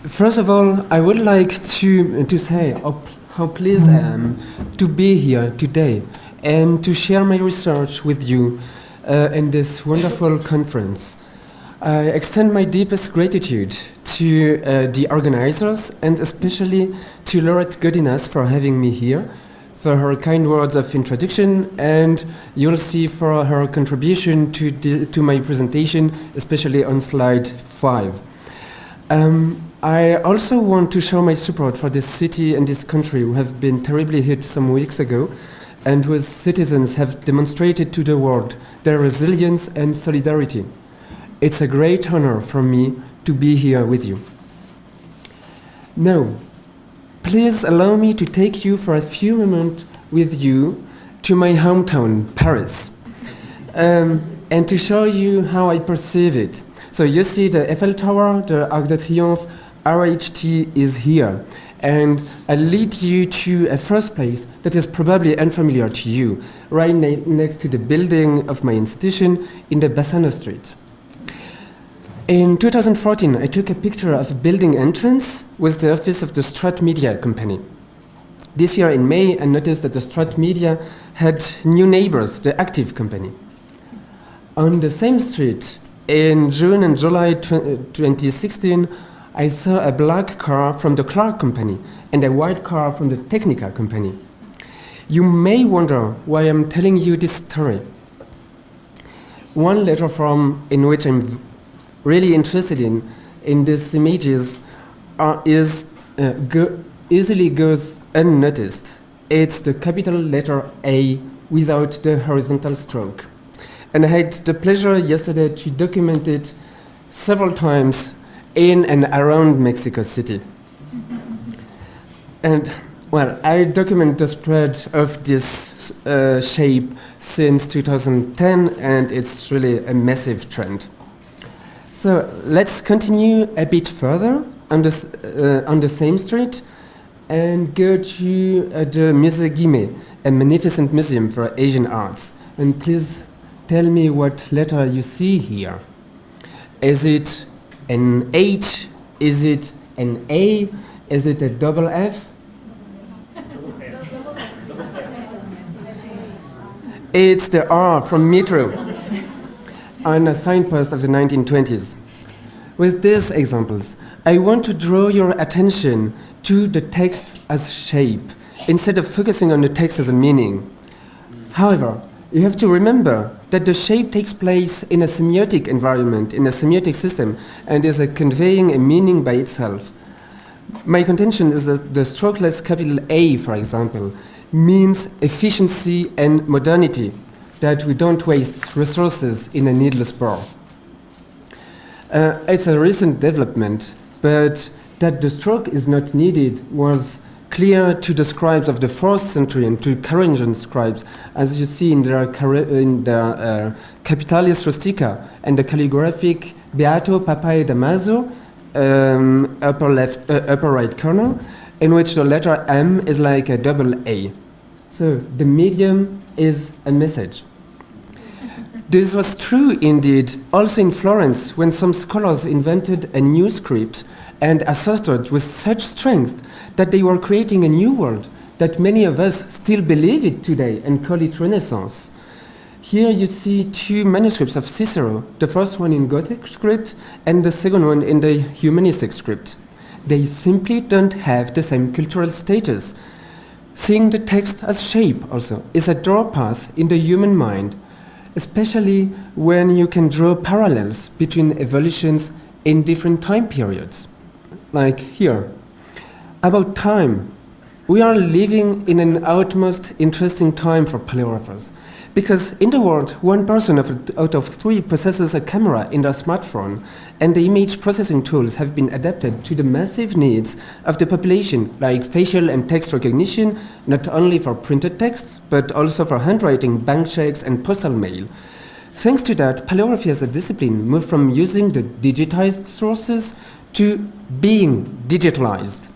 First of all, I would like to say how pleased I am to be here today and to share my research with you in this wonderful conference. I extend my deepest gratitude to the organizers and especially to Laurette Godinas for having me here, for her kind words of introduction, and you'll see for her contribution to my presentation, especially on slide 5. I also want to show my support for this city and this country who have been terribly hit some weeks ago and whose citizens have demonstrated to the world their resilience and solidarity. It's a great honor for me to be here with you. Now, please allow me to take you for a few moments with you to my hometown, Paris, and to show you how I perceive it. So you see the Eiffel Tower, the Arc de Triomphe, RHT is here. And I lead you to a first place that is probably unfamiliar to you, right next to the building of my institution in the Bassano Street. In 2014, I took a picture of a building entrance with the office of the Strat Media company. This year in May, I noticed that the Strat Media had new neighbors, the Active company. On the same street, in June and July 2016, I saw a black car from the Clark company and a white car from the Technica company. You may wonder why I'm telling you this story. One letter form in which I'm really interested in these images easily goes unnoticed. It's the capital letter A without the horizontal stroke. And I had the pleasure yesterday to document it several times in and around Mexico City. And, well, I document the spread of this shape since 2010, and it's really a massive trend. So let's continue a bit further on the same street and go to the Musée Guimet, a magnificent museum for Asian arts. And please tell me what letter you see here. Is it an H? Is it an A? Is it a double F? It's the R from Metro on a signpost of the 1920s. With these examples, I want to draw your attention to the text as shape, instead of focusing on the text as a meaning. However, you have to remember that the shape takes place in a semiotic environment, in a semiotic system, and is conveying a meaning by itself. My contention is that the strokeless capital A, for example, means efficiency and modernity, that we don't waste resources in a needless bore. It's a recent development, but that the stroke is not needed was clear to the scribes of the 4th century and to Carolingian scribes, as you see in their Capitalis Rustica and the calligraphic Beato Papae Damaso, upper right corner, in which the letter M is like a double A. So the medium is a message. This was true indeed also in Florence, when some scholars invented a new script and asserted with such strength that they were creating a new world, that many of us still believe it today and call it Renaissance. Here you see 2 manuscripts of Cicero, the first one in Gothic script and the second one in the humanistic script. They simply don't have the same cultural status. Seeing the text as shape also is a draw path in the human mind, especially when you can draw parallels between evolutions in different time periods. Like here. About time, we are living in an utmost interesting time for paleographers, because in the world, 1 person out of 3 possesses a camera in their smartphone, and the image processing tools have been adapted to the massive needs of the population, like facial and text recognition, not only for printed texts, but also for handwriting, bank checks, and postal mail. Thanks to that, paleography as a discipline moved from using the digitized sources to being digitalized.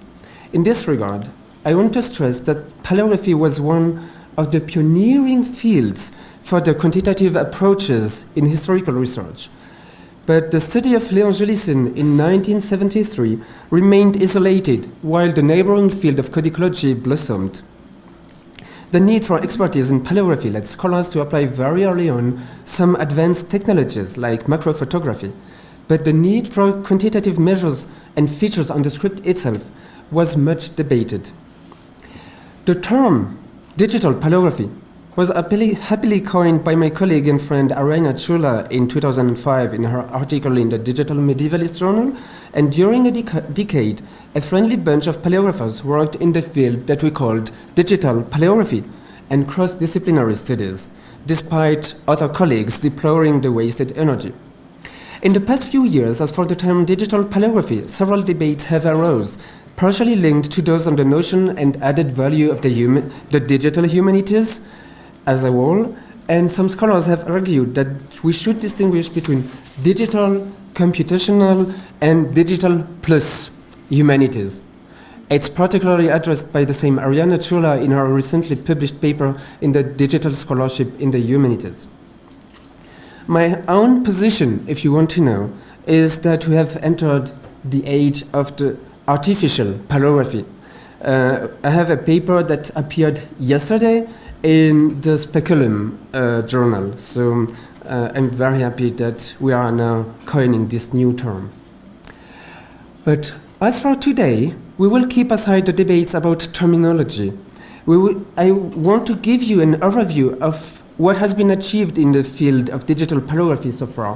In this regard, I want to stress that paleography was one of the pioneering fields for the quantitative approaches in historical research. but the study of Léon Julissen in 1973 remained isolated, while the neighboring field of codicology blossomed. The need for expertise in paleography led scholars to apply very early on some advanced technologies like macrophotography, but the need for quantitative measures and features on the script itself was much debated. The term digital paleography was happily coined by my colleague and friend Arina Chula in 2005 in her article in the Digital Medievalist Journal, and during a decade, a friendly bunch of paleographers worked in the field that we called digital paleography and cross-disciplinary studies, despite other colleagues deploring the wasted energy. In the past few years, as for the term digital paleography, several debates have arose, partially linked to those on the notion and added value of the digital humanities as a whole, and some scholars have argued that we should distinguish between digital, computational, and digital plus humanities. It's particularly addressed by the same Ariana Chula in her recently published paper in the Digital Scholarship in the Humanities. My own position, if you want to know, is that we have entered the age of the artificial paleography. I have a paper that appeared yesterday in the Speculum journal, so I'm very happy that we are now coining this new term. But as for today, we will keep aside the debates about terminology. I want to give you an overview of what has been achieved in the field of digital paleography so far,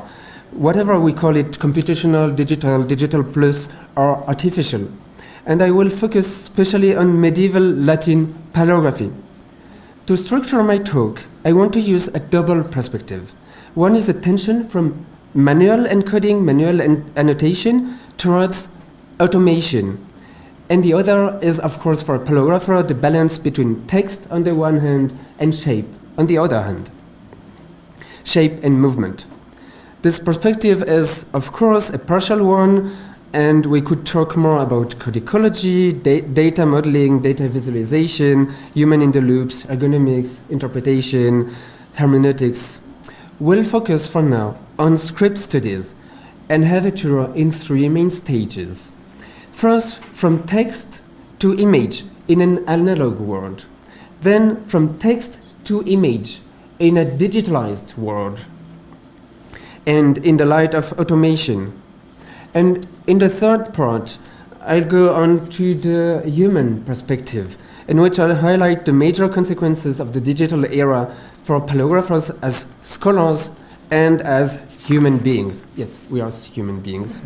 whatever we call it, computational, digital plus, or artificial. And I will focus especially on medieval Latin paleography. To structure my talk, I want to use a double perspective. One is a tension from manual encoding, manual annotation, towards automation. And the other is, of course, for a paleographer, the balance between text on the one hand and shape on the other hand. Shape and movement. This perspective is, of course, a partial one, and we could talk more about codicology, data modeling, data visualization, human in the loops, ergonomics, interpretation, hermeneutics. We'll focus for now on script studies and have a tour in three main stages. First, from text to image in an analog world. Then, from text to image in a digitalized world. And in the light of automation. And in the third part, I'll go on to the human perspective, in which I'll highlight the major consequences of the digital era for paleographers as scholars and as human beings. Yes, we are human beings.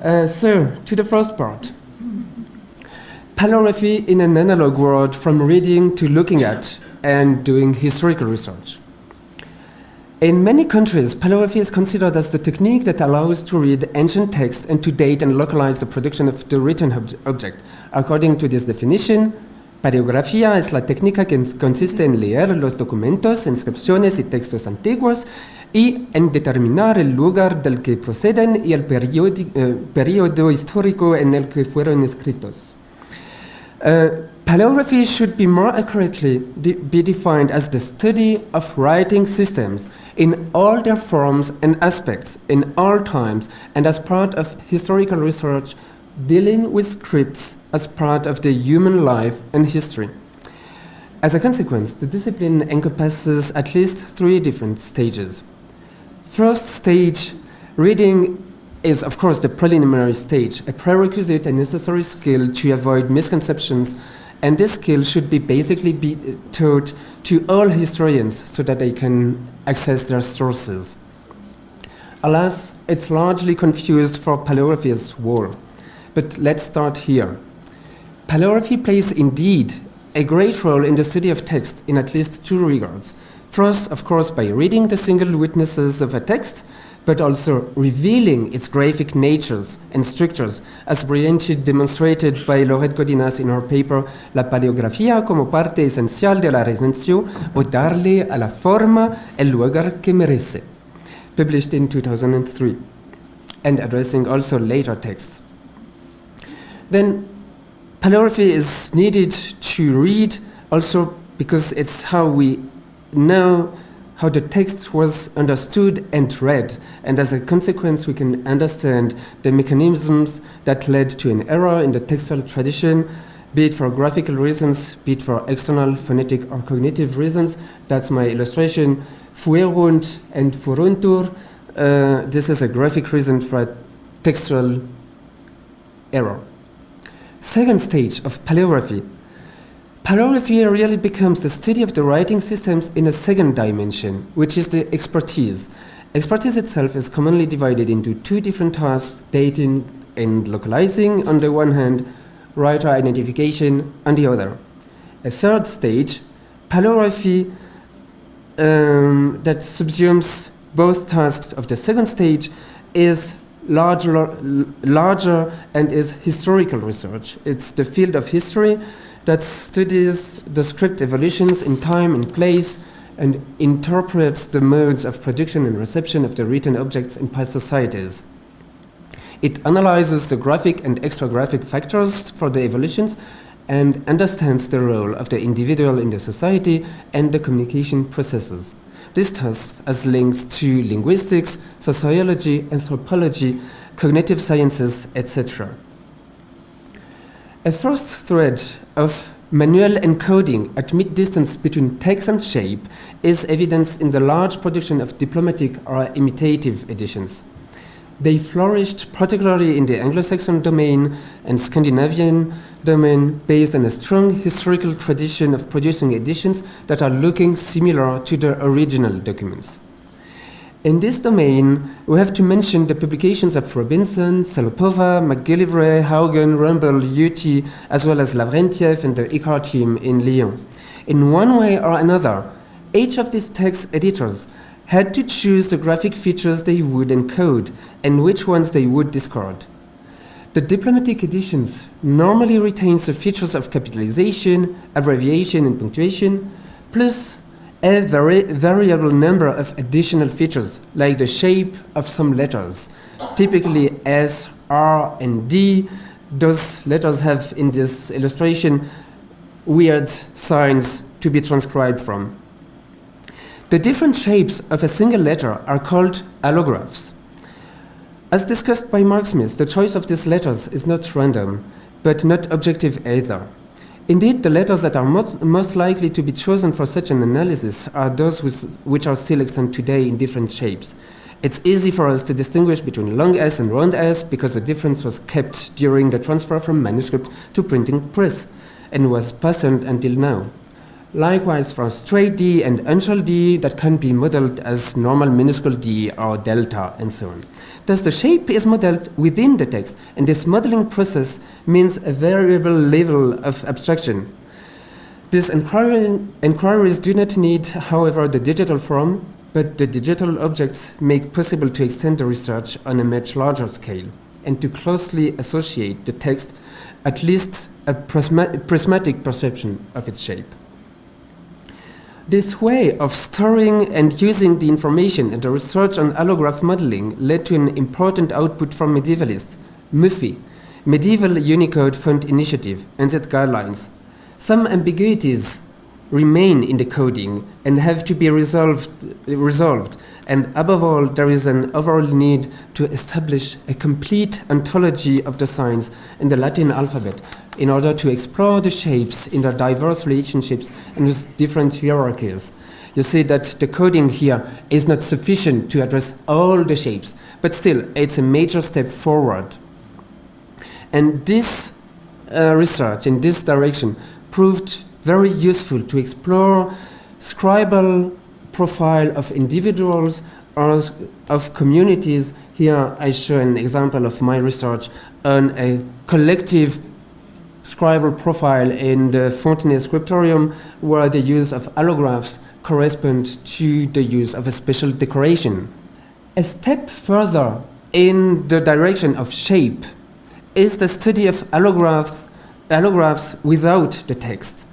So, to the first part. Paleography in an analog world, from reading to looking at and doing historical research. In many countries, paleography is considered as the technique that allows to read ancient text and to date and localize the production of the written object. According to this definition, paleografía es la técnica que consiste en leer los documentos, inscripciones y textos antiguos y en determinar el lugar del que proceden y el periodo histórico en el que fueron escritos. Paleography should be more accurately be defined as the study of writing systems in all their forms and aspects, in all times, and as part of historical research dealing with scripts as part of the human life and history. As a consequence, the discipline encompasses at least three different stages. First stage, reading is, of course, the preliminary stage, a prerequisite and necessary skill to avoid misconceptions, and this skill should be basically taught to all historians so that they can access their sources. Alas, it's largely confused for paleography as well. But let's start here. Paleography plays indeed a great role in the study of text in at least two regards. First, of course, by reading the single witnesses of a text, but also revealing its graphic natures and structures, as brilliantly demonstrated by Laurette Godinas in her paper La Paleografía como parte esencial de la recensión o darle a la forma el lugar que merece, published in 2003, and addressing also later texts. Then, paleography is needed to read also because it's how we know how the text was understood and read, and as a consequence we can understand the mechanisms that led to an error in the textual tradition, be it for graphical reasons, be it for external phonetic or cognitive reasons. That's my illustration. Fuerunt and furuntur. This is a graphic reason for a textual error. Second stage of paleography. Paleography really becomes the study of the writing systems in a second dimension, which is the expertise. Expertise itself is commonly divided into two different tasks, dating and localizing on the one hand, writer identification on the other. A third stage, paleography, that subsumes both tasks of the second stage, is larger and is historical research. It's the field of history that studies the script evolutions in time and place and interprets the modes of production and reception of the written objects in past societies. It analyzes the graphic and extra-graphic factors for the evolutions and understands the role of the individual in the society and the communication processes. These tasks as links to linguistics, sociology, anthropology, cognitive sciences, etc. A first thread of manual encoding at mid-distance between text and shape is evidenced in the large production of diplomatic or imitative editions. They flourished particularly in the Anglo-Saxon domain and Scandinavian domain based on a strong historical tradition of producing editions that are looking similar to the original documents. In this domain, we have to mention the publications of Robinson, Salopova, McGillivray, Haugen, Rumble, Uti, as well as Lavrentiev and the ICAR team in Lyon. In one way or another, each of these text editors had to choose the graphic features they would encode and which ones they would discard. The diplomatic editions normally retains the features of capitalization, abbreviation, and punctuation, plus a very variable number of additional features, like the shape of some letters, typically S, R, and D. Those letters have, in this illustration, weird signs to be transcribed from. The different shapes of a single letter are called allographs. As discussed by Mark Smith, the choice of these letters is not random, but not objective either. Indeed, the letters that are most likely to be chosen for such an analysis are those which are still extant today in different shapes. It's easy for us to distinguish between long S and round S because the difference was kept during the transfer from manuscript to printing press and was passed until now. Likewise for straight D and uncial D that can be modeled as normal minuscule D or delta and so on. Thus the shape is modeled within the text, and this modeling process means a variable level of abstraction. These inquiries do not need, however, the digital form, but the digital objects make possible to extend the research on a much larger scale and to closely associate the text, at least a prismatic perception of its shape. This way of storing and using the information and the research on allograph modeling led to an important output from medievalists, MUFI, Medieval Unicode Font Initiative, and its guidelines. Some ambiguities remain in the coding and have to be resolved, and above all, there is an overall need to establish a complete ontology of the signs in the Latin alphabet in order to explore the shapes in their diverse relationships and with different hierarchies. You see that the coding here is not sufficient to address all the shapes, but still, it's a major step forward. And this research in this direction proved very useful to explore scribal profile of individuals or of communities. Here I show an example of my research on a collective scribal profile in the Fontenay scriptorium, where the use of allographs correspond to the use of a special decoration. A step further in the direction of shape is the study of allographs without the text,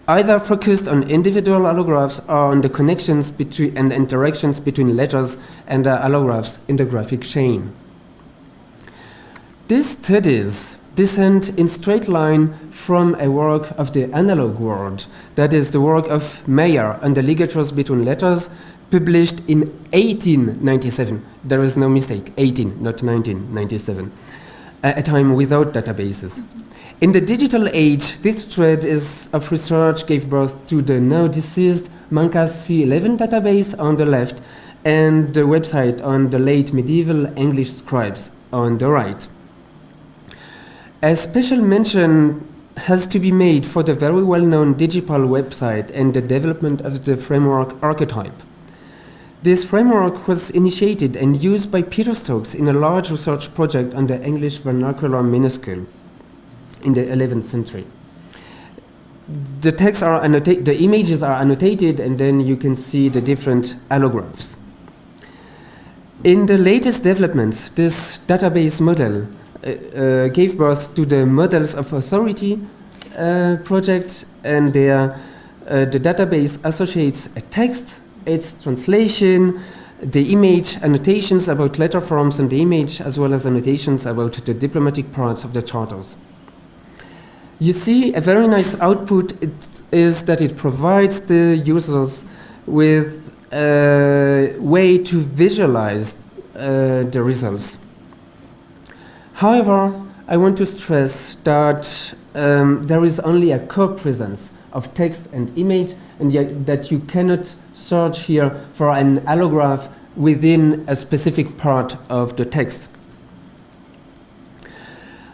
either focused on individual allographs or on the connections between and interactions between letters and allographs in the graphic chain. These studies descend in straight line from a work of the analog world, that is the work of Meyer on the ligatures between letters, published in 1897. There is no mistake, 18, not 1997. A time without databases. In the digital age, this thread of research gave birth to the now deceased Mancas C11 database on the left and the website on the late medieval English scribes on the right. A special mention has to be made for the very well-known Digipal website and the development of the framework archetype. This framework was initiated and used by Peter Stokes in a large research project on the English vernacular minuscule in the 11th century. The texts are annotated, the images are annotated, and then you can see the different allographs. In the latest developments, this database model gave birth to the Models of Authority project, and the database associates a text, its translation, the image, annotations about letter forms and the image, as well as annotations about the diplomatic parts of the charters. You see, a very nice output is that it provides the users with a way to visualize the results. However, I want to stress that there is only a co-presence of text and image, and yet that you cannot search here for an allograph within a specific part of the text.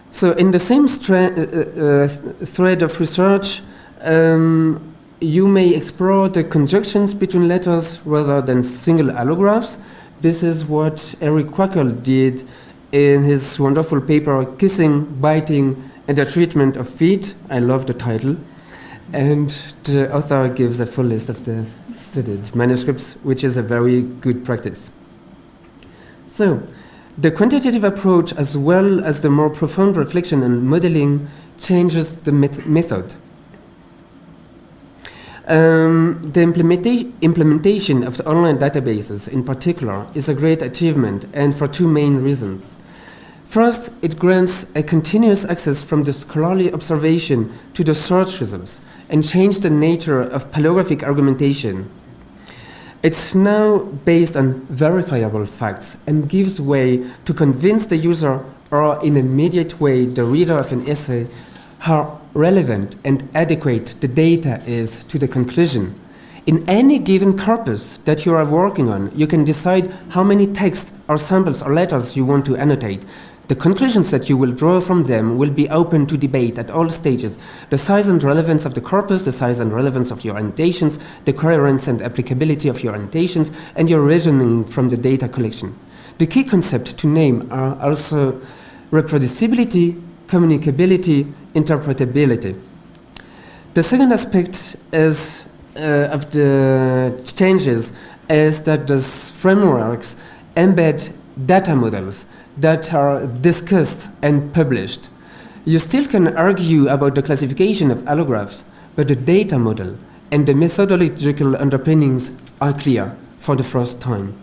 So in the same thread of research, you may explore the conjunctions between letters rather than single allographs. This is what Eric Quackel did in his wonderful paper, Kissing, Biting, and the Treatment of Feet. I love the title. And the author gives a full list of the studied manuscripts, which is a very good practice. So, the quantitative approach, as well as the more profound reflection and modeling, changes the method. The implementation of the online databases, in particular, is a great achievement, and for two main reasons. First, it grants a continuous access from the scholarly observation to the search results and changes the nature of paleographic argumentation. It's now based on verifiable facts and gives way to convince the user, or in a mediate way the reader of an essay, how relevant and adequate the data is to the conclusion. In any given corpus that you are working on, you can decide how many texts or samples or letters you want to annotate. The conclusions that you will draw from them will be open to debate at all stages. The size and relevance of the corpus, the size and relevance of your annotations, the coherence and applicability of your annotations, and your reasoning from the data collection. The key concepts to name are also reproducibility, communicability, interpretability. The second aspect is, of the changes is that those frameworks embed data models that are discussed and published. You still can argue about the classification of allographs, but the data model and the methodological underpinnings are clear for the first time.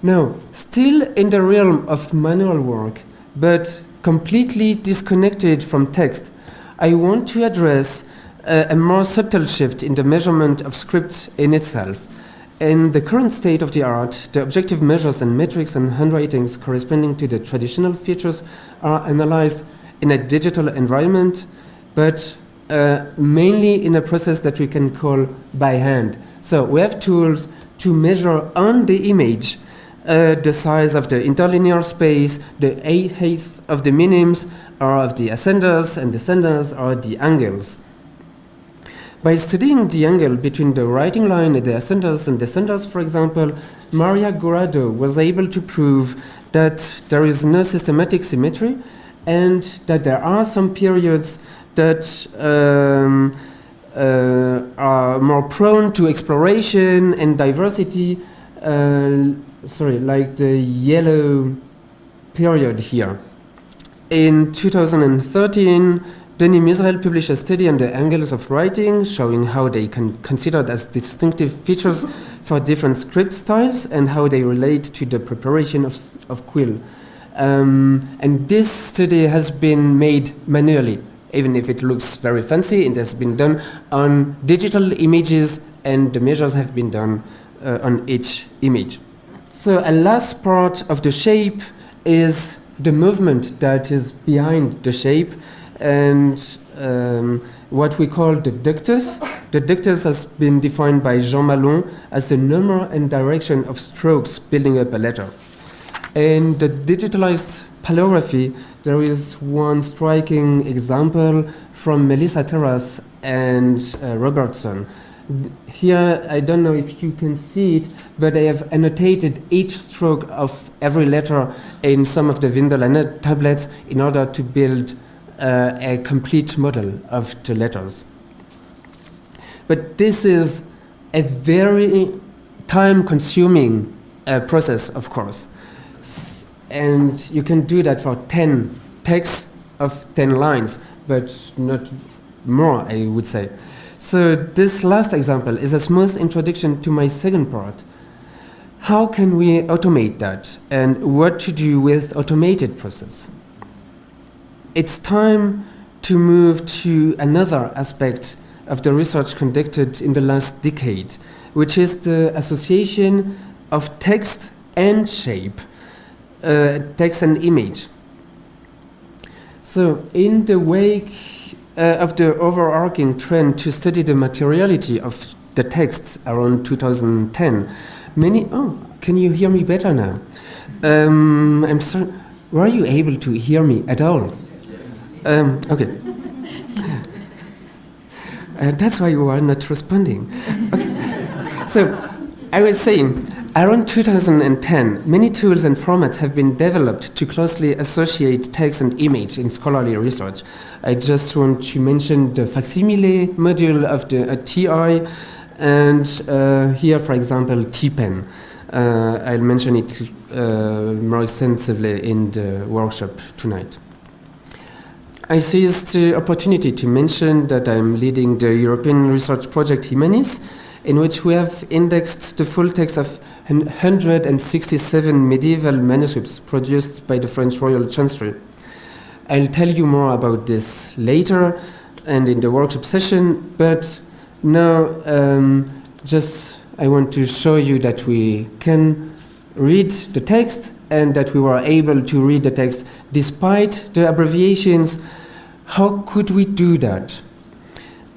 Now, still in the realm of manual work, but completely disconnected from text, I want to address a more subtle shift in the measurement of script in itself. In the current state of the art, the objective measures and metrics and handwritings corresponding to the traditional features are analyzed in a digital environment, but mainly in a process that we can call by hand. So we have tools to measure on the image the size of the interlinear space, the height of the minims, or of the ascenders and descenders, or the angles. By studying the angle between the writing line and the ascenders and descenders, for example, Maria Gorado was able to prove that there is no systematic symmetry and that there are some periods that are more prone to exploration and diversity, like the yellow period here. In 2013, Denis Musrel published a study on the angles of writing, showing how they can considered as distinctive features for different script styles and how they relate to the preparation of quill. And this study has been made manually, even if it looks very fancy. It has been done on digital images and the measures have been done on each image. So a last part of the shape is the movement that is behind the shape, and what we call the ductus. The ductus has been defined by Jean Malon as the number and direction of strokes building up a letter. In the digitalized paleography, there is one striking example from Melissa Terras and Robertson. Here, I don't know if you can see it, but I have annotated each stroke of every letter in some of the Windel tablets in order to build a complete model of the letters. But this is a very time-consuming process, of course. And you can do that for 10 texts of 10 lines, but not more, I would say. So this last example is a smooth introduction to my second part. How can we automate that, and what to do with automated process? It's time to move to another aspect of the research conducted in the last decade, which is the association of text and shape, text and image. So in the wake of the overarching trend to study the materiality of the texts around 2010, can you hear me better now? I'm sorry, were you able to hear me at all? Okay. That's why you are not responding. Okay. So, I was saying, around 2010, many tools and formats have been developed to closely associate text and image in scholarly research. I just want to mention the facsimile module of the TI, and here, for example, TPen. I'll mention it more extensively in the workshop tonight. I seized the opportunity to mention that I'm leading the European research project Humanis, in which we have indexed the full text of 167 medieval manuscripts produced by the French Royal Chancery. I'll tell you more about this later and in the workshop session, but now I want to show you that we can read the text and that we were able to read the text despite the abbreviations. How could we do that?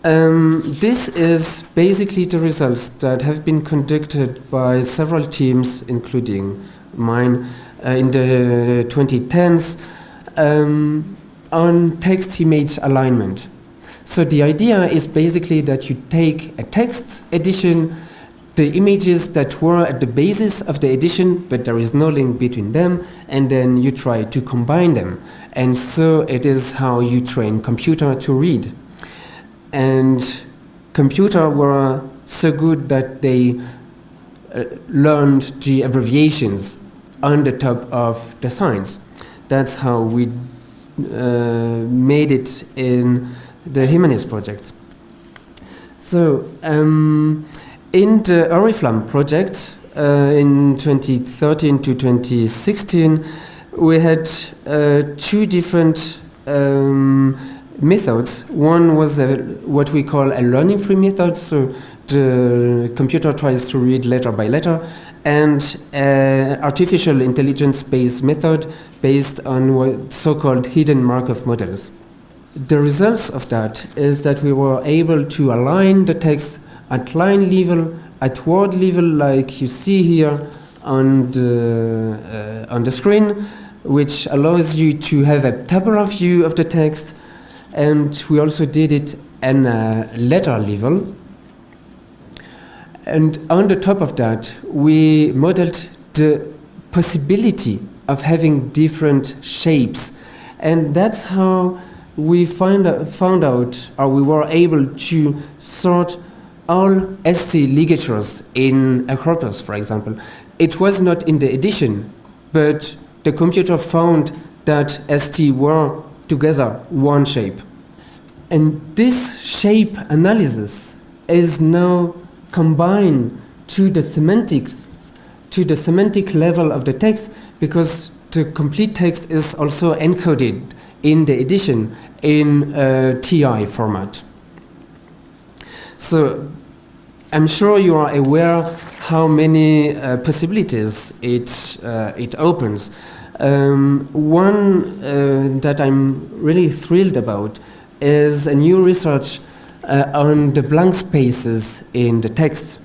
This is basically the results that have been conducted by several teams, including mine, in the 2010s, on text-image alignment. So the idea is basically that you take a text edition, the images that were at the basis of the edition, but there is no link between them, and then you try to combine them. And so it is how you train computer to read. And computer were so good that they learned the abbreviations on the top of the signs. That's how we made it in the Humanis project. So, in the Oriflamme project, in 2013 to 2016, we had two different methods. One was what we call a learning-free method, so the computer tries to read letter by letter, and artificial intelligence-based method based on what so-called hidden Markov models. The results of that is that we were able to align the text at line level, at word level, like you see here on the screen, which allows you to have a tabular view of the text. And we also did it at a letter level. And on the top of that, we modeled the possibility of having different shapes. And that's how we found out, or we were able to sort all ST ligatures in a corpus, for example. It was not in the edition, but the computer found that ST were together one shape. And this shape analysis is now combined to the semantics, to the semantic level of the text, because the complete text is also encoded in the edition in a TI format. So I'm sure you are aware how many possibilities it opens. One that I'm really thrilled about is a new research on the blank spaces in the text.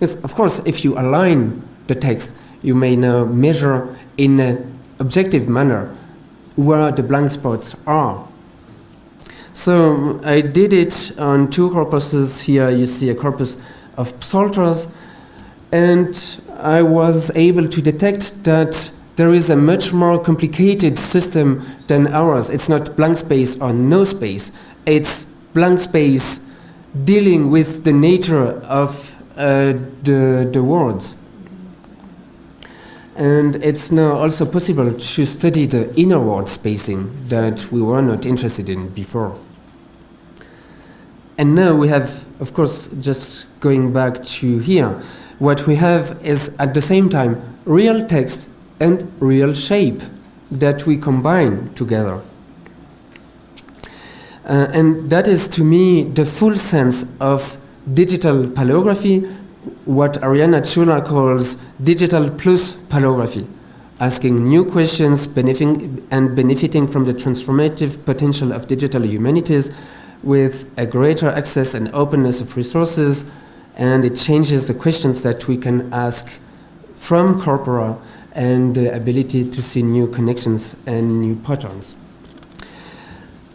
Yes, of course, if you align the text, you may now measure in an objective manner where the blank spots are. So I did it on two corpuses. Here you see a corpus of psalters, and I was able to detect that there is a much more complicated system than ours. It's not blank space or no space. It's blank space dealing with the nature of the words. And it's now also possible to study the inner word spacing that we were not interested in before. And now we have, of course, just going back to here, what we have is at the same time real text and real shape that we combine together. And that is, to me, the full sense of digital paleography, what Arianna Chula calls digital plus paleography, asking new questions, benefiting from the transformative potential of digital humanities with a greater access and openness of resources, and it changes the questions that we can ask from corpora and the ability to see new connections and new patterns.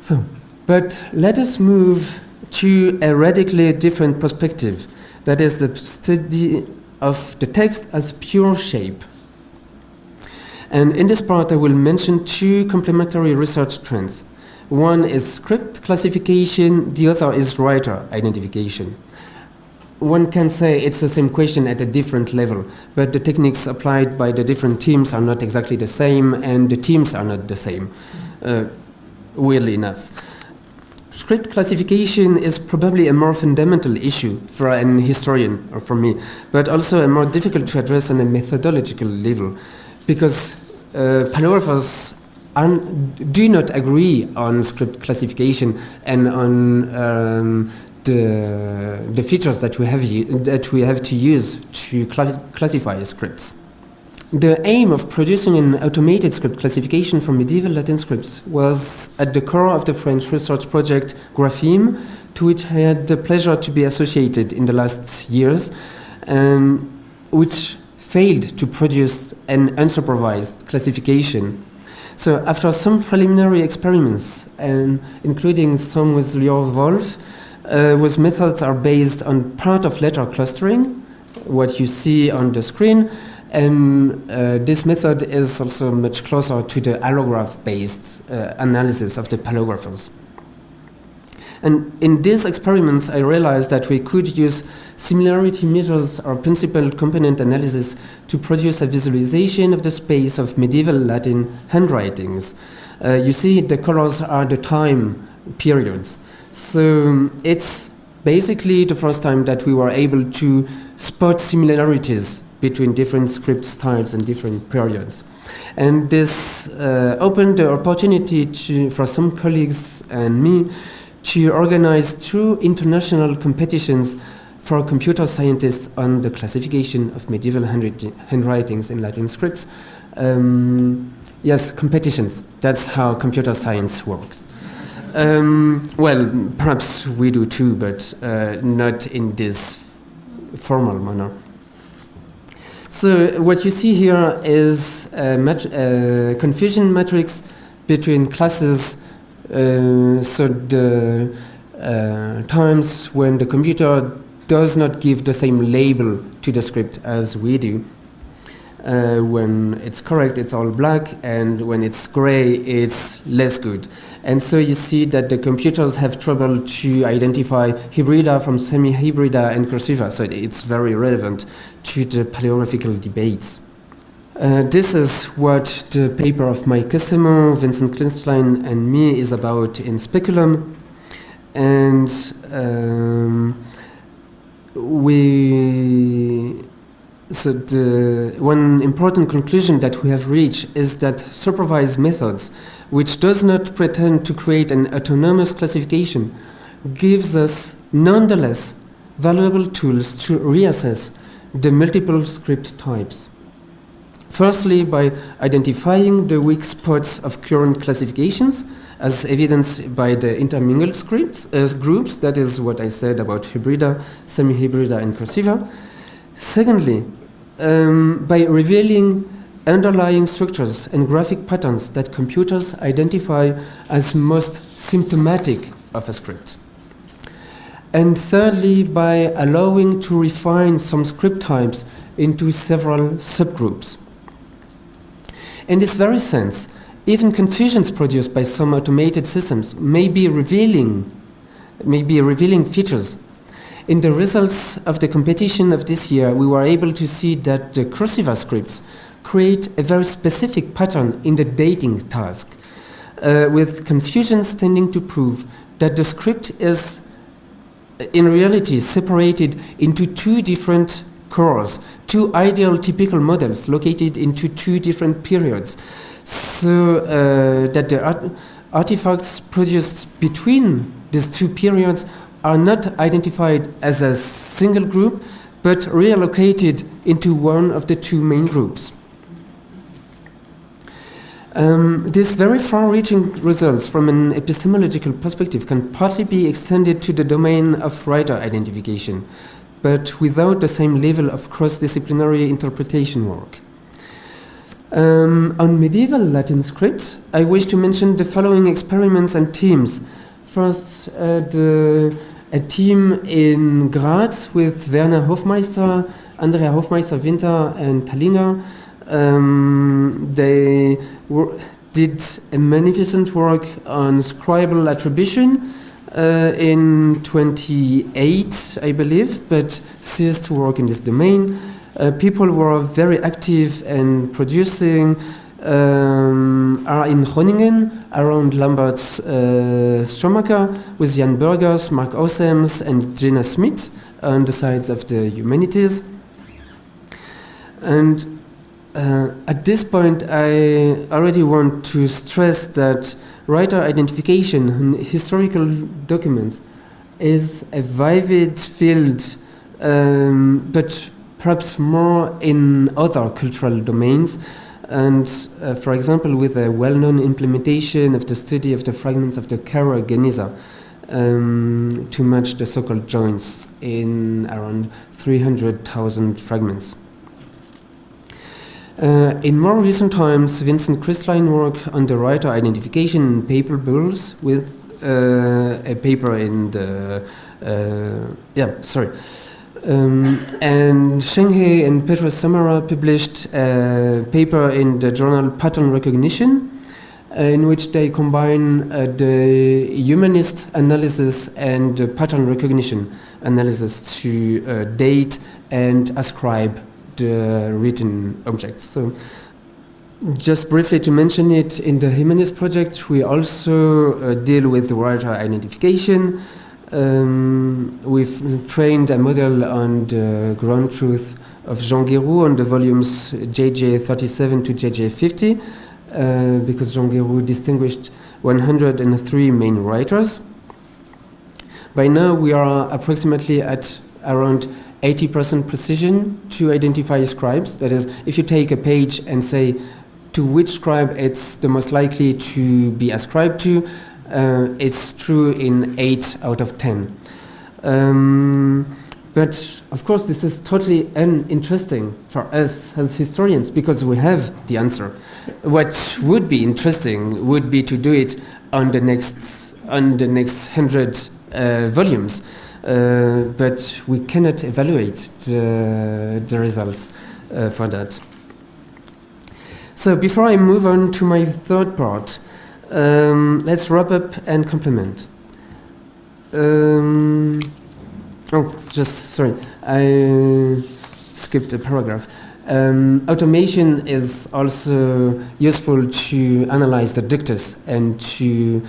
So, but let us move to a radically different perspective, that is the study of the text as pure shape. And in this part I will mention two complementary research trends. One is script classification, the other is writer identification. One can say it's the same question at a different level, but the techniques applied by the different teams are not exactly the same, and the teams are not the same, weirdly enough. Script classification is probably a more fundamental issue for an historian, or for me, but also a more difficult to address on a methodological level, because paleographers do not agree on script classification and on the features that we have to use to classify scripts. The aim of producing an automated script classification for medieval Latin scripts was at the core of the French research project Grapheme, to which I had the pleasure to be associated in the last years, which failed to produce an unsupervised classification. So after some preliminary experiments, including some with Lior Wolf, whose methods are based on part of letter clustering, what you see on the screen, and this method is also much closer to the allograph-based analysis of the paleographers. And in these experiments, I realized that we could use similarity measures or principal component analysis to produce a visualization of the space of medieval Latin handwritings. You see, the colors are the time periods. So it's basically the first time that we were able to spot similarities between different script styles and different periods. And this opened the opportunity for some colleagues and me to organize 2 international competitions for computer scientists on the classification of medieval handwritings in Latin scripts. Yes, competitions. That's how computer science works. Well, perhaps we do too, but not in this formal manner. So what you see here is a confusion matrix between classes. So the times when the computer does not give the same label to the script as we do. When it's correct, it's all black, and when it's gray, it's less good. And so you see that the computers have trouble to identify hybrida from semi-hybrida and cursiva, so it's very relevant to the paleographical debates. This is what the paper of my customer, Vincent Klinstein, and me is about in Speculum. And so the one important conclusion that we have reached is that supervised methods, which does not pretend to create an autonomous classification, gives us nonetheless valuable tools to reassess the multiple script types. Firstly, by identifying the weak spots of current classifications, as evidenced by the intermingled scripts groups, that is what I said about Hybrida, Semi-Hybrida, and Cursiva. Secondly, by revealing underlying structures and graphic patterns that computers identify as most symptomatic of a script. And thirdly, by allowing to refine some script types into several subgroups. In this very sense, even confusions produced by some automated systems may be revealing features. In the results of the competition of this year, we were able to see that the Cursiva scripts create a very specific pattern in the dating task, with confusions tending to prove that the script is in reality separated into two different cores, two ideal typical models located into two different periods, so that the artifacts produced between these two periods are not identified as a single group, but reallocated into one of the two main groups. These very far-reaching results from an epistemological perspective can partly be extended to the domain of writer identification, but without the same level of cross-disciplinary interpretation work. On medieval Latin script, I wish to mention the following experiments and teams. First, a team in Graz with Werner Hofmeister, Andrea Hofmeister-Winter, and Talinger. They did a magnificent work on scribal attribution in 28, I believe, but ceased to work in this domain. People were very active and producing are in Groningen around Lambert's Schumacher with Jan Burgers, Mark Osems, and Jenna Smith on the sides of the humanities. And at this point, I already want to stress that writer identification in historical documents is a vivid field, but perhaps more in other cultural domains. And for example, with a well-known implementation of the study of the fragments of the Kara Geniza to match the so-called joints in around 300,000 fragments. In more recent times, Vincent Christline worked on the writer identification in paper bulls with a paper in the and Shenghe and Petra Samara published a paper in the journal Pattern Recognition, in which they combine the humanist analysis and the pattern recognition analysis to date and ascribe the written objects. So, just briefly to mention it, in the humanist project, we also deal with writer identification. We've trained a model on the ground truth of Jean Guéroux on the volumes JJ37 to JJ50, because Jean Guéroux distinguished 103 main writers. By now, we are approximately at around 80% precision to identify scribes. That is, if you take a page and say to which scribe it's the most likely to be ascribed to, it's true in 8 out of 10. But of course, this is totally uninteresting for us as historians because we have the answer. What would be interesting would be to do it on the next 100 volumes. But we cannot evaluate the results for that. So before I move on to my third part, let's wrap up and complement. I skipped a paragraph. Automation is also useful to analyze the dictus and to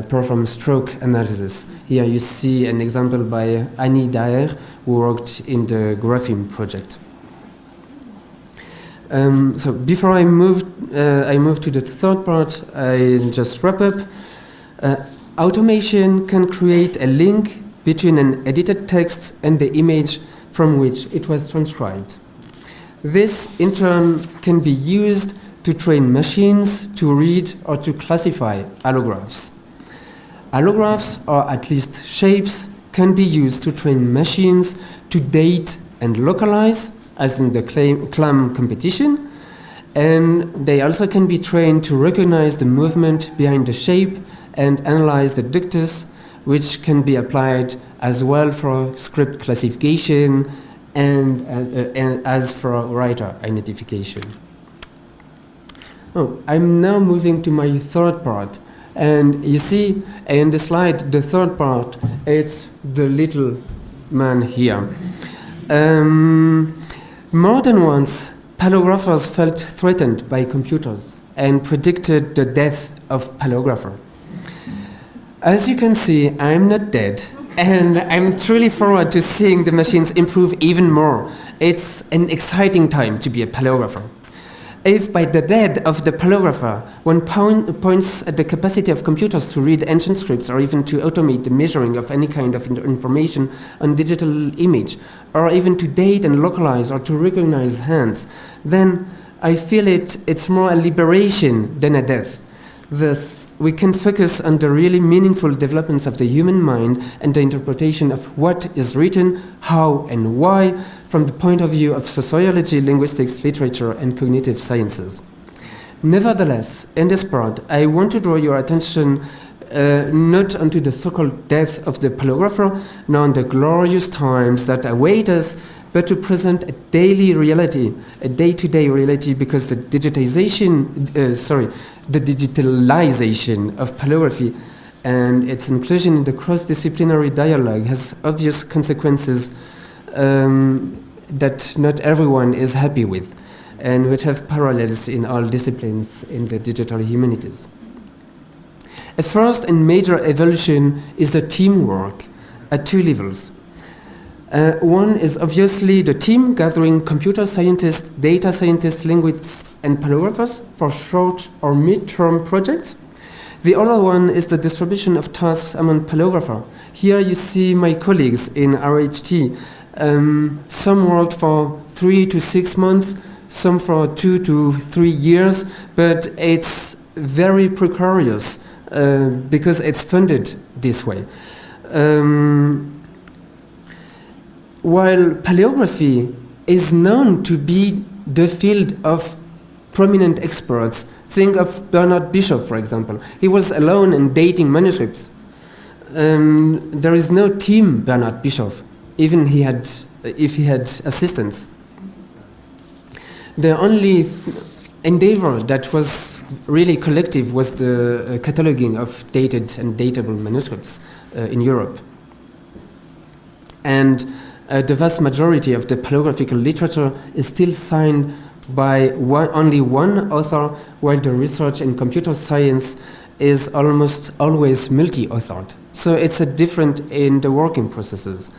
perform stroke analysis. Here you see an example by Annie Daher, who worked in the Grapheme project. So before I move to the third part, I just wrap up. Automation can create a link between an edited text and the image from which it was transcribed. This, in turn, can be used to train machines to read or to classify allographs. Allographs, or at least shapes, can be used to train machines to date and localize, as in the clam competition, and they also can be trained to recognize the movement behind the shape and analyze the ductus, which can be applied as well for script classification and as for writer identification. I'm now moving to my third part. And you see in the slide, the third part, it's the little man here. More than once, paleographers felt threatened by computers and predicted the death of paleographer. As you can see, I'm not dead, and I'm truly forward to seeing the machines improve even more. It's an exciting time to be a paleographer. If by the death of the paleographer one points at the capacity of computers to read ancient scripts or even to automate the measuring of any kind of information on digital image, or even to date and localize or to recognize hands, then I feel it's more a liberation than a death. Thus, we can focus on the really meaningful developments of the human mind and the interpretation of what is written, how and why, from the point of view of sociology, linguistics, literature, and cognitive sciences. Nevertheless, in this part, I want to draw your attention not onto the so-called death of the paleographer, nor on the glorious times that await us, but to present a daily reality, a day-to-day reality, because the digitalization of paleography and its inclusion in the cross-disciplinary dialogue has obvious consequences that not everyone is happy with, and which have parallels in all disciplines in the digital humanities. A first and major evolution is the teamwork at two levels. One is obviously the team gathering computer scientists, data scientists, linguists, and paleographers for short or mid-term projects. The other one is the distribution of tasks among paleographers. Here you see my colleagues in RHT. Some worked for 3 to 6 months, some for 2 to 3 years, but it's very precarious because it's funded this way. While paleography is known to be the field of prominent experts, think of Bernard Bishop, for example. He was alone in dating manuscripts. There is no team Bernard Bishop, even if he had assistants. The only endeavor that was really collective was the cataloging of dated and datable manuscripts in Europe. And the vast majority of the paleographical literature is still signed by only one author, while the research in computer science is almost always multi-authored. So it's a different in the working processes.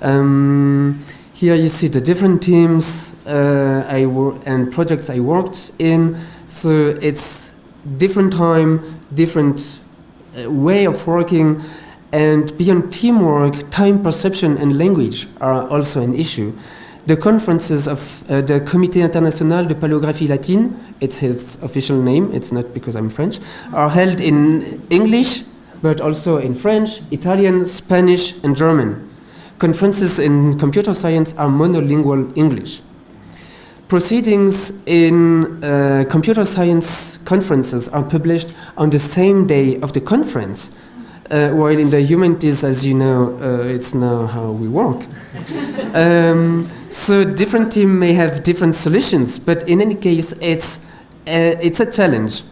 Here you see the different teams and projects I worked in. So it's different time, different way of working. And beyond teamwork, time perception and language are also an issue. The conferences of the Comité International de Paleographie Latine, it's his official name, it's not because I'm French, are held in English, but also in French, Italian, Spanish, and German. Conferences in computer science are monolingual English. Proceedings in computer science conferences are published on the same day of the conference, while in the humanities, as you know, it's now how we work. So different teams may have different solutions, but in any case, it's a challenge.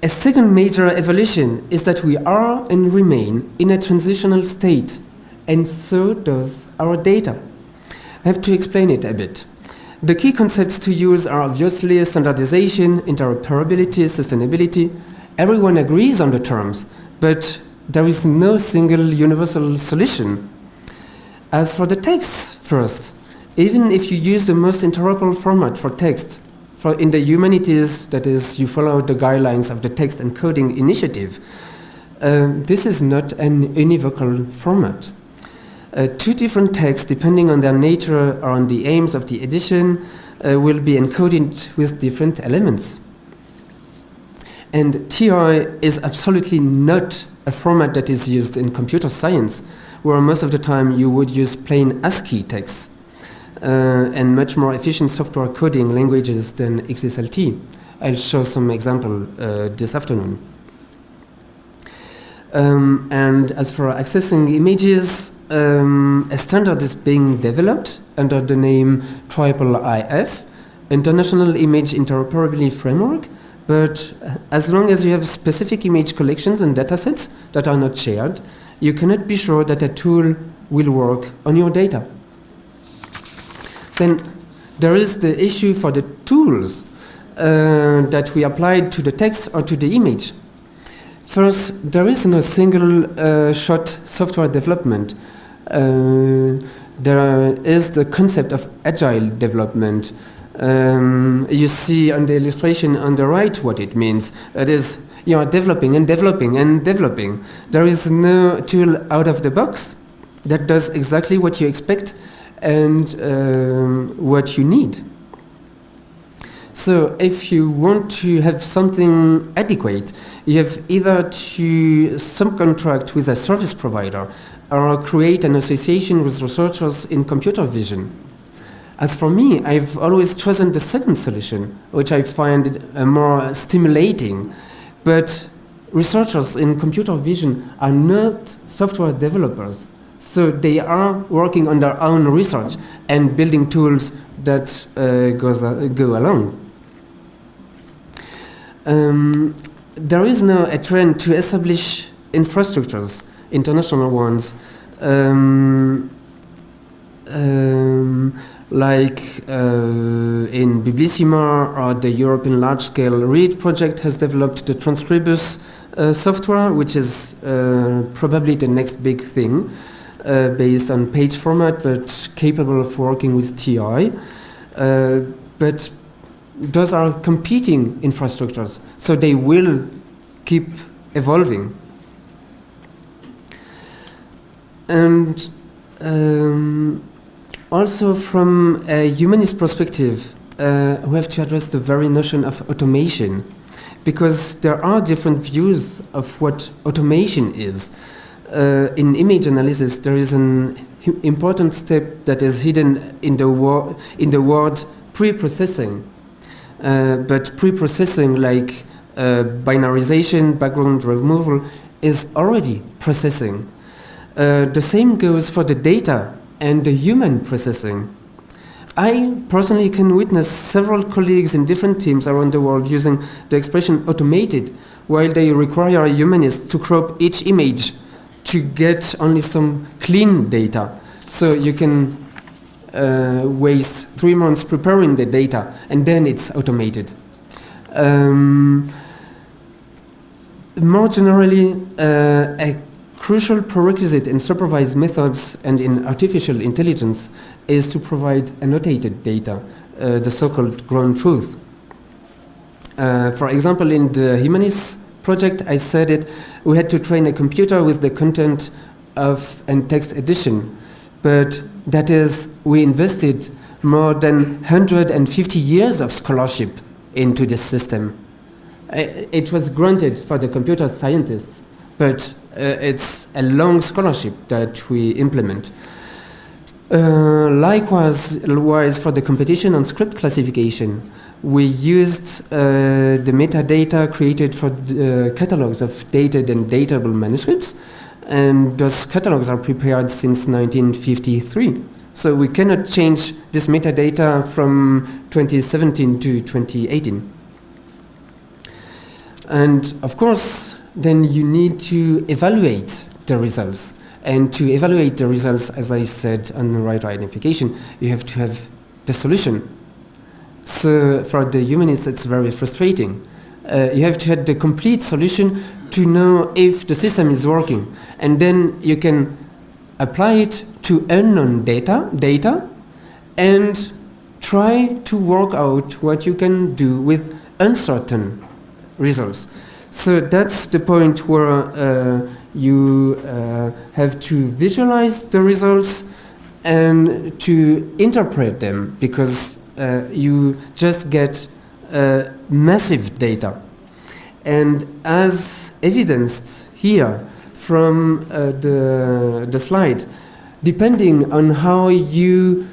A second major evolution is that we are and remain in a transitional state, and so does our data. I have to explain it a bit. The key concepts to use are obviously standardization, interoperability, sustainability. Everyone agrees on the terms, but there is no single universal solution. As for the text first, even if you use the most interoperable format for text, in the humanities, that is, you follow the guidelines of the Text Encoding Initiative, This is not an univocal format. Two different texts, depending on their nature or on the aims of the edition, will be encoded with different elements. And TI is absolutely not a format that is used in computer science, where most of the time you would use plain ASCII text and much more efficient software coding languages than XSLT. I'll show some example this afternoon. And as for accessing images, a standard is being developed under the name IIIF, International Image Interoperability Framework, but as long as you have specific image collections and datasets that are not shared, you cannot be sure that a tool will work on your data. Then there is the issue for the tools that we applied to the text or to the image. First, there is no single shot software development. There is the concept of agile development. You see on the illustration on the right what it means. It is you are developing and developing and developing. There is no tool out of the box that does exactly what you expect and what you need. So if you want to have something adequate, you have either to subcontract with a service provider or create an association with researchers in computer vision. As for me, I've always chosen the second solution, which I find more stimulating. But researchers in computer vision are not software developers, so they are working on their own research and building tools that go along. There is now a trend to establish infrastructures, international ones, like in Biblissima, or the European large-scale READ project has developed the Transcribus software, which is probably the next big thing, based on page format, but capable of working with TI. But those are competing infrastructures, so they will keep evolving. And also from a humanist perspective, we have to address the very notion of automation, because there are different views of what automation is. In image analysis, there is an important step that is hidden in the word pre-processing. But pre-processing, like binarization, background removal, is already processing. The same goes for the data and the human processing. I personally can witness several colleagues in different teams around the world using the expression automated, while they require humanists to crop each image to get only some clean data. So you can waste 3 months preparing the data, and then it's automated. More generally, a crucial prerequisite in supervised methods and in artificial intelligence is to provide annotated data, the so-called ground truth. For example, in the Humanis project, I said it, we had to train a computer with the content of a text edition, but that is, we invested more than 150 years of scholarship into this system. It was granted for the computer scientists, but it's a long scholarship that we implement. Likewise, for the competition on script classification, we used the metadata created for the catalogs of dated and datable manuscripts, and those catalogs are prepared since 1953. So we cannot change this metadata from 2017 to 2018. And of course, then you need to evaluate the results. And to evaluate the results, as I said on the writer identification, you have to have the solution. So for the humanists, it's very frustrating. You have to have the complete solution to know if the system is working. And then you can apply it to unknown data and try to work out what you can do with uncertain results. So that's the point where you have to visualize the results and to interpret them, because you just get massive data. And as evidenced here from the slide, depending on how you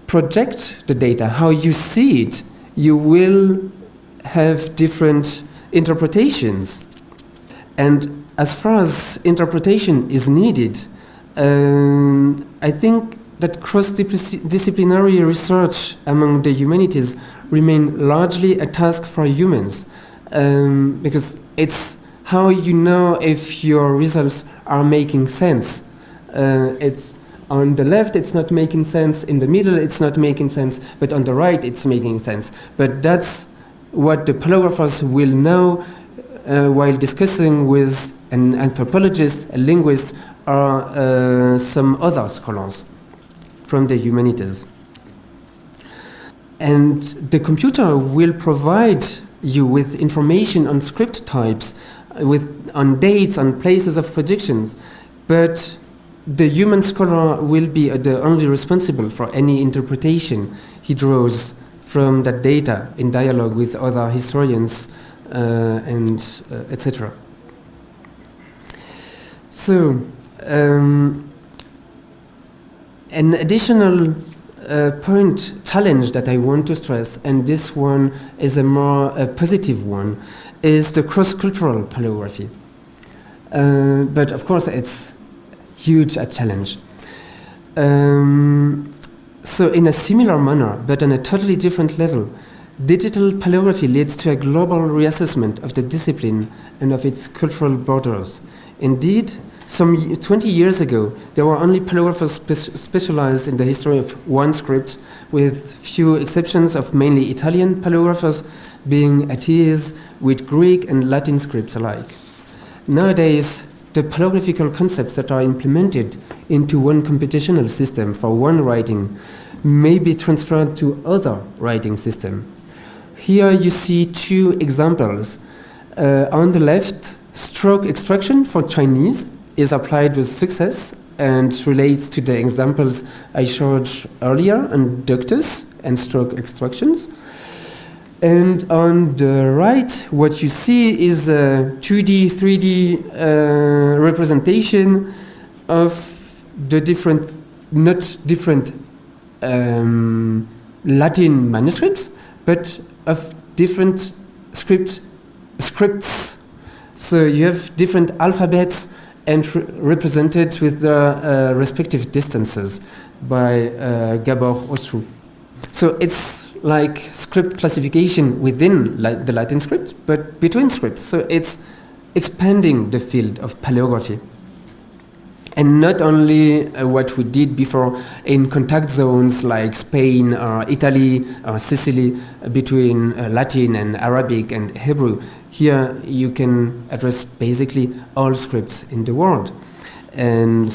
project the data, how you see it, you will have different interpretations. And as far as interpretation is needed, I think that cross-disciplinary research among the humanities remain largely a task for humans, because it's how you know if your results are making sense. It's on the left, it's not making sense. In the middle, it's not making sense. But on the right, it's making sense. But that's what the paleographers will know while discussing with an anthropologist, a linguist, or some other scholars from the humanities. And the computer will provide you with information on script types, on dates, on places of predictions, but the human scholar will be the only responsible for any interpretation he draws from that data in dialogue with other historians and etc. So, an additional challenge that I want to stress, and this one is a more positive one, is the cross-cultural paleography. But of course, it's huge a challenge. So in a similar manner, but on a totally different level, digital paleography leads to a global reassessment of the discipline and of its cultural borders. Indeed, some 20 years ago, there were only paleographers specialized in the history of one script, with few exceptions of mainly Italian paleographers being at ease with Greek and Latin scripts alike. Nowadays, the paleographical concepts that are implemented into one computational system for one writing may be transferred to other writing systems. Here you see two examples. On the left, stroke extraction for Chinese is applied with success and relates to the examples I showed earlier on ductus and stroke extractions. And on the right, what you see is a 2D, 3D representation of the different, not different Latin manuscripts, but of different scripts. So you have different alphabets and represented with the respective distances by Gabor Ostru. So it's like script classification within the Latin script, but between scripts. So it's expanding the field of paleography. And not only what we did before in contact zones like Spain or Italy or Sicily between Latin and Arabic and Hebrew. Here you can address basically all scripts in the world. And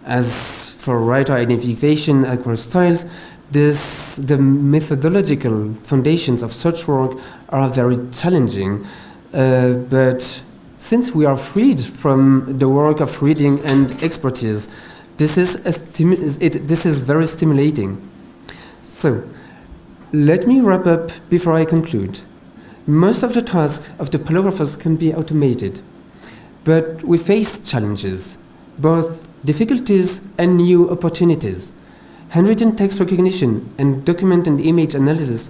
as for writer identification across styles, the methodological foundations of such work are very challenging. But since we are freed from the work of reading and expertise, this is very stimulating. So, let me wrap up before I conclude. Most of the tasks of the paleographers can be automated, but we face challenges, both difficulties and new opportunities. Handwritten text recognition and document and image analysis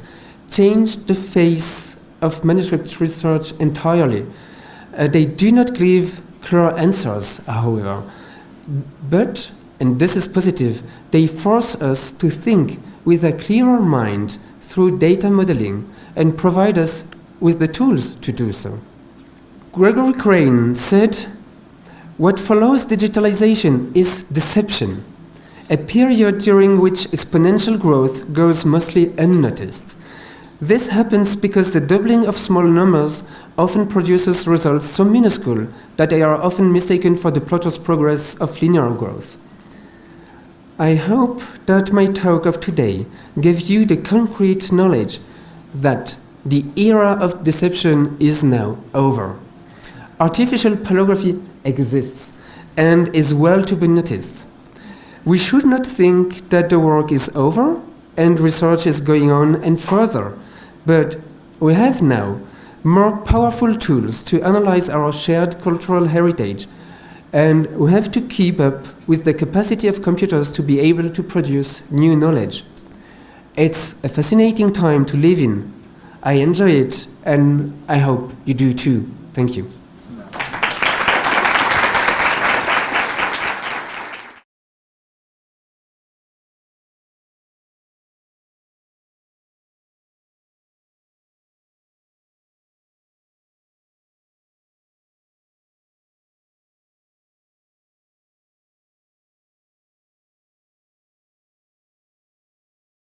changed the face of manuscript research entirely. They do not give clear answers, however, but, and this is positive, they force us to think with a clearer mind through data modeling and provide us with the tools to do so. Gregory Crane said, "What follows digitalization is deception, a period during which exponential growth goes mostly unnoticed. This happens because the doubling of small numbers often produces results so minuscule that they are often mistaken for the plotters' progress of linear growth." I hope that my talk of today gave you the concrete knowledge that The era of deception is now over. Artificial paleography exists and is well to be noticed. We should not think that the work is over and research is going on and further, but we have now more powerful tools to analyze our shared cultural heritage, and we have to keep up with the capacity of computers to be able to produce new knowledge. It's a fascinating time to live in. I enjoy it, and I hope you do too. Thank you.